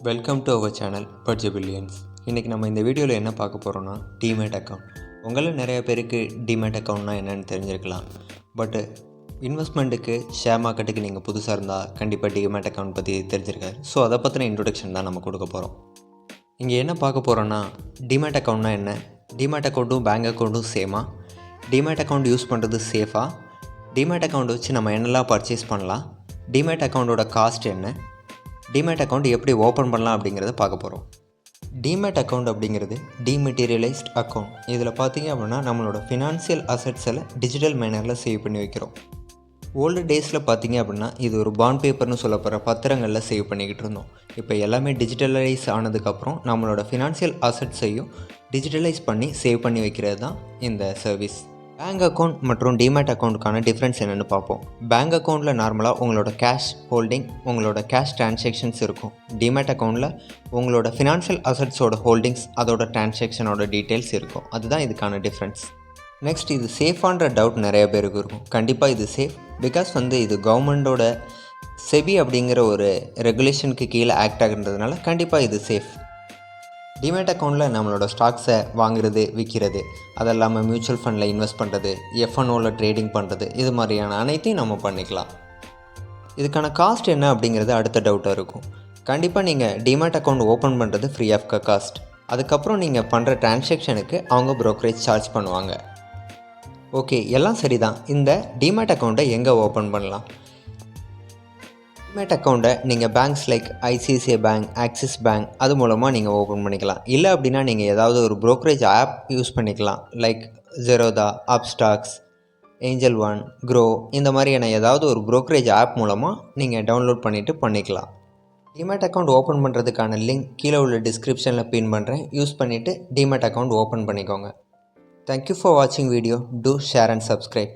Welcome to our channel budget billions. இன்றைக்கி நம்ம இந்த வீடியோவில் என்ன பார்க்க போகிறோன்னா டிமேட் அக்கௌண்ட். உங்களில் நிறைய பேருக்கு டிமேட் அக்கௌண்ட்னா என்னென்னு தெரிஞ்சிருக்கலாம். பட்டு இன்வெஸ்ட்மெண்ட்டுக்கு ஷேர் மார்க்கெட்டுக்கு நீங்கள் புதுசாக இருந்தால் கண்டிப்பாக டிமேட் அக்கௌண்ட் பற்றி தெரிஞ்சிருக்காரு. ஸோ அதை பற்றின இன்ட்ரொடக்ஷன் தான் நம்ம கொடுக்க போகிறோம். இங்கே என்ன பார்க்க போகிறோன்னா டிமேட் அக்கௌண்ட்னா என்ன, டிமேட் அக்கௌண்ட்டும் பேங்க் அக்கௌண்ட்டும் சேமாக, டிமேட் அக்கௌண்ட் யூஸ் பண்ணுறது சேஃபாக, டிமேட் அக்கௌண்ட் வச்சு நம்ம என்னெல்லாம் பர்ச்சேஸ் பண்ணலாம், டிமேட் அக்கௌண்ட்டோட காஸ்ட் என்ன, டிமேட் அக்கௌண்ட் எப்படி ஓப்பன் பண்ணலாம் அப்படிங்கிறத பார்க்க போகிறோம். டிமேட் அக்கௌண்ட் அப்படிங்கிறது டிமெட்டீரியலைஸ்ட் அக்கௌண்ட். இதில் பார்த்தீங்க அப்படின்னா நம்மளோட ஃபினான்ஷியல் அசட்ஸ் எல்லாம் டிஜிட்டல் மேனரில் சேவ் பண்ணி வைக்கிறோம். ஓல்டு டேஸில் பார்த்தீங்க அப்படின்னா இது ஒரு பாண்ட் பேப்பர்னு சொல்லப்படுற பத்திரங்களில் சேவ் பண்ணிக்கிட்டு இருந்தோம். இப்போ எல்லாமே டிஜிட்டலைஸ் ஆனதுக்கப்புறம் நம்மளோட ஃபினான்ஷியல் அசட்ஸையும் டிஜிட்டலைஸ் பண்ணி சேவ் பண்ணி வைக்கிறது தான் இந்த சர்வீஸ். பேங்க் அக்கௌண்ட் மற்றும் டிமேட் அக்கௌண்ட்டுக்கான டிஃப்ரென்ஸ் என்னென்னு பார்ப்போம். பேங்க் அக்கௌண்ட்டில் நார்மலாக உங்களோட கேஷ் ஹோல்டிங், உங்களோட கேஷ் டிரான்சாக்ஷன்ஸ் இருக்கும். டிமேட் அக்கௌண்ட்டில் உங்களோட ஃபினான்ஷியல் அசட்ஸோட ஹோல்டிங்ஸ், அதோட டிரான்சாக்ஷனோட டீட்டெயில்ஸ் இருக்கும். அதுதான் இதுக்கான டிஃப்ரென்ஸ். நெக்ஸ்ட், இது சேஃபான்ற டவுட் நிறைய பேருக்கு இருக்கும். கண்டிப்பாக இது சேஃப். பிகாஸ் இது கவர்மெண்ட்டோட செபி அப்படிங்கிற ஒரு ரெகுலேஷனுக்கு கீழே ஆக்ட் ஆகுன்றதுனால கண்டிப்பாக இது சேஃப். டிமேட் அக்கௌண்ட்டில் நம்மளோட ஸ்டாக்ஸை வாங்குறது, விற்கிறது, அது இல்லாமல் மியூச்சுவல் ஃபண்டில் இன்வெஸ்ட் பண்ணுறது, எஃப்என்ஓவில் ட்ரேடிங் பண்ணுறது, இது மாதிரியான அனைத்தையும் நம்ம பண்ணிக்கலாம். இதுக்கான காஸ்ட் என்ன அப்படிங்கிறது அடுத்த டவுட்டாக இருக்கும். கண்டிப்பாக நீங்கள் டிமேட் அக்கௌண்ட் ஓப்பன் பண்ணுறது ஃப்ரீ ஆஃப் காஸ்ட். அதுக்கப்புறம் நீங்கள் பண்ணுற டிரான்சாக்ஷனுக்கு அவங்க ப்ரோக்கரேஜ் சார்ஜ் பண்ணுவாங்க. ஓகே, எல்லாம் சரி தான். இந்த டிமேட் அக்கௌண்ட்டை எங்கே ஓப்பன் பண்ணலாம்? டிமேட் அக்கௌண்ட்டை நீங்கள் banks like ICICI bank, axis bank அது மூலமாக நீங்கள் ஓப்பன் பண்ணிக்கலாம். இல்லை அப்படின்னா நீங்கள் ஏதாவது ஒரு ப்ரோக்கரேஜ் ஆப் யூஸ் பண்ணிக்கலாம். Like Zerodha, Upstox, angel one, grow, இந்த மாதிரியான ஏதாவது ஒரு ப்ரோக்கரேஜ் ஆப் மூலமாக நீங்கள் டவுன்லோட் பண்ணிவிட்டு பண்ணிக்கலாம். டிமேட் அக்கௌண்ட் ஓப்பன் பண்ணுறதுக்கான லிங்க் கீழே உள்ள டிஸ்கிரிப்ஷனில் பின் பண்ணுறேன். யூஸ் பண்ணிவிட்டு டிமேட் அக்கௌண்ட் ஓப்பன் பண்ணிக்கோங்க. தேங்க்யூ ஃபார் வாட்சிங் video. Do share and subscribe.